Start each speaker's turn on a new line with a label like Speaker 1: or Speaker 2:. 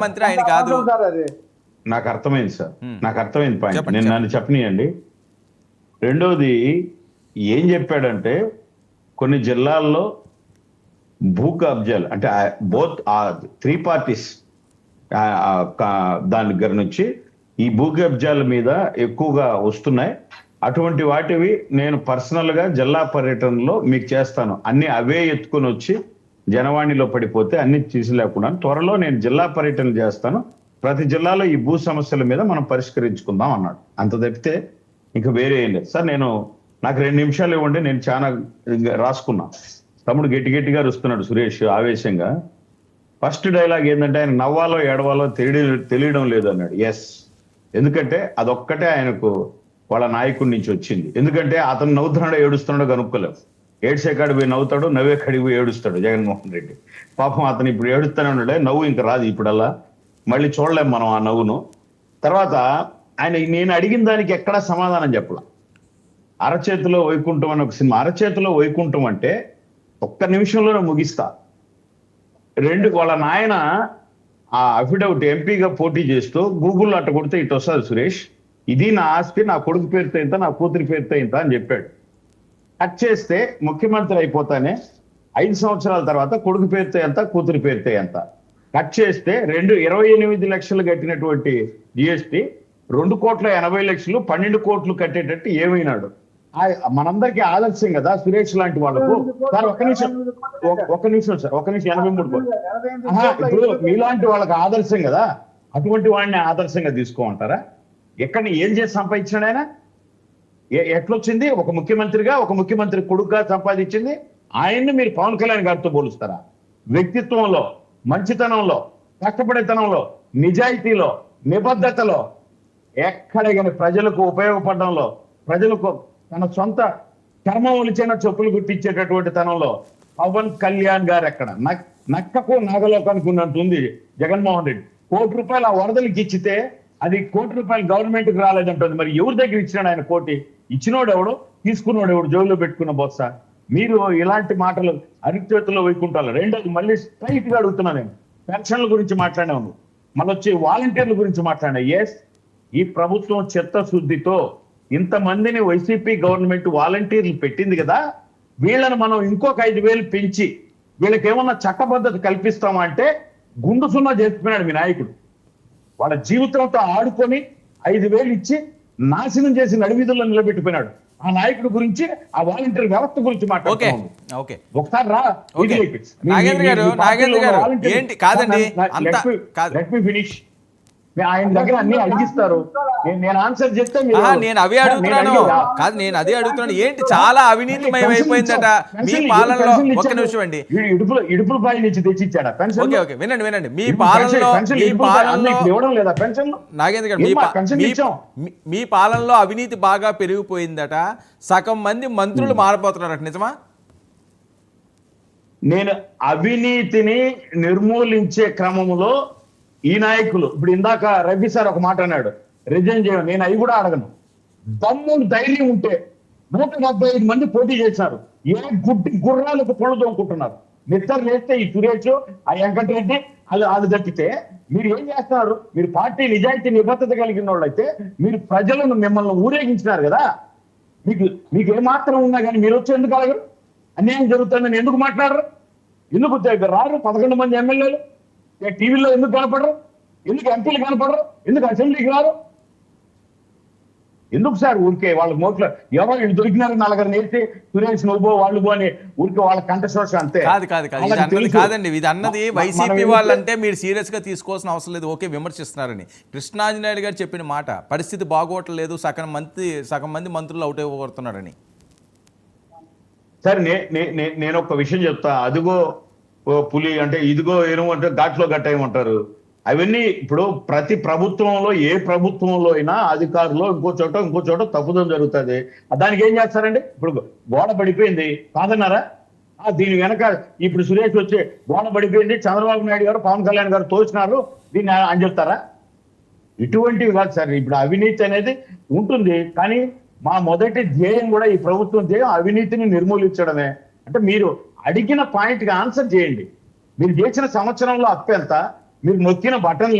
Speaker 1: మంత్రి ఆయన కాదు.
Speaker 2: నాకు అర్థమైంది సార్, నాకు అర్థమైంది పాయింట్. నేను నన్ను చెప్పనియండి. రెండోది ఏం చెప్పాడంటే కొన్ని జిల్లాల్లో భూ కబ్జాలు అంటే బోత్ 3 పార్టీస్ దాని దగ్గర నుంచి ఈ భూ కబ్జాల మీద ఎక్కువగా వస్తున్నాయి. అటువంటి వాటివి నేను పర్సనల్ గా జిల్లా పర్యటనలో మీకు చేస్తాను. అన్ని అవే ఎత్తుకొని వచ్చి జనవాణిలో పడిపోతే అన్ని తీసిలేకుండా త్వరలో నేను జిల్లా పర్యటన చేస్తాను. ప్రతి జిల్లాలో ఈ భూ సమస్యల మీద మనం పరిష్కరించుకుందాం అన్నాడు. అంత తప్పితే ఇంకా వేరే ఏం లేదు సార్. నాకు 2 నిమిషాలు ఇవ్వండి, నేను చాలా రాసుకున్నా. తమ్ముడు గట్టిగా వస్తున్నాడు సురేష్ ఆవేశంగా. ఫస్ట్ డైలాగ్ ఏంటంటే ఆయన నవ్వాలో ఏడవాలో తెలియడం లేదు అన్నాడు. ఎస్, ఎందుకంటే అదొక్కటే ఆయనకు వాళ్ళ నాయకుడి నుంచి వచ్చింది. ఎందుకంటే అతను నవ్వుతున్నాడో ఏడుస్తున్నాడో కనుక్కోలేవు. ఏడ్చేకాడు పోయి నవ్వుతాడు, నవ్వే కడిగి పోయి ఏడుస్తాడు జగన్మోహన్ రెడ్డి. పాపం అతను ఇప్పుడు ఏడుస్తూనే ఉన్నాడే, నవ్వు ఇంకా రాదు ఇప్పుడల్లా, మళ్ళీ చూడలేం మనం ఆ నవ్వును. తర్వాత ఆయన నేను అడిగిన దానికి ఎక్కడా సమాధానం చెప్పలా. అరచేతిలో వైకుంఠం అని ఒక సినిమా. అరచేతిలో వైకుంఠం అంటే ఒక్క నిమిషంలోనే ముగిస్తా. 2 వాళ్ళ నాయన ఆ అఫిడవిట్ ఎంపీగా పోటీ చేస్తూ గూగుల్లో అట్ట కొడితే ఇటు వస్తుంది సురేష్, ఇది నా ఆస్తి, నా కొడుకు పేరుతో ఇంత, నా కూతురి పేరుతో ఇంత అని చెప్పాడు. కట్ చేస్తే ముఖ్యమంత్రి అయిపోతానే 5 సంవత్సరాల తర్వాత కొడుకు పేరుతో ఎంత, కూతురి పేరుతో ఎంత. కట్ చేస్తే 28 లక్షలు కట్టినటువంటి జిఎస్టీ 2,80,00,000 12 కోట్లు కట్టేటట్టు ఏమైనాడు. మనందరికీ ఆదర్శం కదా సురేష్ లాంటి వాళ్ళకు. సార్ ఒక్క నిమిషం సార్, 83 కోట్లు. ఇప్పుడు మీలాంటి వాళ్ళకి ఆదర్శం కదా, అటువంటి వాడిని ఆదర్శంగా తీసుకోమంటారా? ఎక్కడ ఏం చేసి సంపాదించాడు ఆయన? ఎట్లొచ్చింది? ఒక ముఖ్యమంత్రిగా, ఒక ముఖ్యమంత్రి కొడుకుగా సంపాదించింది. ఆయన్ని మీరు పవన్ కళ్యాణ్ గారితో పోలుస్తారా? వ్యక్తిత్వంలో, మంచితనంలో, కష్టపడేతనంలో, నిజాయితీలో, నిబద్ధతలో, ఎక్కడ కానీ ప్రజలకు ఉపయోగపడడంలో, ప్రజలకు తన సొంత కర్మ ఒలిచైన చెప్పులు గుర్తించేటటువంటి తనంలో పవన్ కళ్యాణ్ గారు ఎక్కడ? నక్కకు నాగలోకానికి ఉన్నట్టుంది జగన్మోహన్ రెడ్డి. ₹1,00,00,000 ఆ వరదలకి ఇచ్చితే అది ₹1,00,00,000 గవర్నమెంట్కి రాలేదంటుంది. మరి ఎవరి దగ్గర ఇచ్చినాడు ఆయన కోటి? ఇచ్చినోడు ఎవడు, తీసుకున్నాడు ఎవడు? జోల్లో పెట్టుకున్న బొత్స. మీరు ఇలాంటి మాటలు అరిచేతుల్లో వైకుంటారు. రెండోది మళ్ళీ స్ట్రైట్ గా అడుగుతున్నా, నేను పెన్షన్ల గురించి మాట్లాడాము, మళ్ళీ వచ్చి వాలంటీర్ల గురించి మాట్లాడినా. ఎస్, ఈ ప్రభుత్వం చిత్తశుద్ధితో ఇంతమందిని వైసీపీ గవర్నమెంట్ వాలంటీర్లు పెట్టింది కదా, వీళ్ళని మనం ఇంకొక 5,000 పెంచి వీళ్ళకి ఏమన్నా చట్టబద్ధత కల్పిస్తామా అంటే గుండు సున్నా చేస్తున్నాడు మీ నాయకుడు. వాళ్ళ జీవితంతో ఆడుకొని 5,000 ఇచ్చి నాశనం చేసి నడివీధుల్లో నిలబెట్టిపోయినాడు. ఆ నాయకుడి గురించి, ఆ వాలంటీర్ వ్యవస్థ గురించి మాట్లాడుతున్నాం. ఒకసారి రా
Speaker 1: నాగేంద్ర గారు, ఏంటి కాదండి,
Speaker 2: లెట్ మీ ఫినిష్. ఆయన దగ్గర అన్ని అడిగిస్తారు, నేను ఆన్సర్ చెప్తే
Speaker 1: నేను అవే అడుగుతున్నాను. కాదు, నేను అదే అడుగుతున్నాను. ఏంటి చాలా అవినీతిమయం అయిపోయిందట మీ పాలనలో. ఒక్క నిమిషం అండి,
Speaker 2: ఇడుపుల బాయి నుంచి తెచ్చిచ్చాడా పెన్షన్?
Speaker 1: ఓకే వినండి. మీ పాలనలో
Speaker 2: ఇవ్వడం లేదా పెన్షన్?
Speaker 1: నాగేంద్ర గారు, మీ పాలనలో అవినీతి బాగా పెరిగిపోయిందట, సగం మంది మంత్రులు మారిపోతున్నారట, నిజమా?
Speaker 2: నేను అవినీతిని నిర్మూలించే క్రమంలో ఈ నాయకులు, ఇప్పుడు ఇందాక రవి సార్ ఒక మాట అన్నాడు, రిజైన్ చేయడం. నేను అవి కూడా అడగను. దమ్ము ధైర్యం ఉంటే 175 మంది పోటీ చేశారు. ఏ గుర్రాలకు పొళ్ళు తోముకుంటున్నారు. నిద్ర లేస్తే ఈ సురేష్, ఆ వెంకటరెడ్డి వాళ్ళు తప్పితే మీరు ఏం చేస్తున్నారు? మీరు పార్టీ నిజాయితీ నిబద్ధత కలిగిన వాళ్ళు అయితే మీరు ప్రజలను మిమ్మల్ని ఊరేగించినారు కదా. మీకు ఏమాత్రం ఉన్నా కానీ మీరు వచ్చి ఎందుకు అడగరు? అన్యాయం జరుగుతుందని ఎందుకు మాట్లాడరు? ఎందుకు రారు 11 మంది ఎమ్మెల్యేలు? టీవీలో ఎందుకు కనపడరు? ఎందుకు ఎంపీలు కనపడరు? ఎందుకు అసెంబ్లీకి రారు? ఎందుకు సార్ ఊరికే వాళ్ళ మోట్లో ఎవరు వీళ్ళు దొరికినారు 4 నేర్చి సురేష్ నువ్వు వాళ్ళు అని ఊరికే వాళ్ళ కంఠశోష అంతే.
Speaker 1: కాదండి, ఇది అన్నది వైసీపీ వాళ్ళంటే మీరు సీరియస్ గా తీసుకోవాల్సిన అవసరం లేదు. ఓకే, విమర్శిస్తున్నారని కృష్ణాంజనేయులు గారు చెప్పిన మాట, పరిస్థితి బాగోట్లేదు, సగం మంది మంత్రులు అవుట్ అయిపోతున్నారని.
Speaker 2: సార్ నేను ఒక విషయం చెప్తా. అదిగో పులి అంటే ఇదిగో ఏమో అంటే ఘాట్లో గట్టేయమంటారు. అవన్నీ ఇప్పుడు ప్రతి ప్రభుత్వంలో, ఏ ప్రభుత్వంలో అయినా అధికారులు ఇంకో చోట తప్పుదం జరుగుతుంది. దానికి ఏం చేస్తారండి? ఇప్పుడు గోడ పడిపోయింది కాదన్నారా? దీని వెనక ఇప్పుడు సురేష్ వచ్చి గోడ పడిపోయింది, చంద్రబాబు నాయుడు గారు, పవన్ కళ్యాణ్ గారు తోచినారు దీన్ని అని చెప్తారా? ఇటువంటివి కాదు సార్. ఇప్పుడు అవినీతి అనేది ఉంటుంది, కానీ మా మొదటి ధ్యేయం కూడా, ఈ ప్రభుత్వం ధ్యేయం అవినీతిని నిర్మూలించడమే. అంటే మీరు అడిగిన పాయింట్కి ఆన్సర్ చేయండి. మీరు చేసిన సంవత్సరంలో అప్పు ఎంత, మీరు నొక్కిన బటన్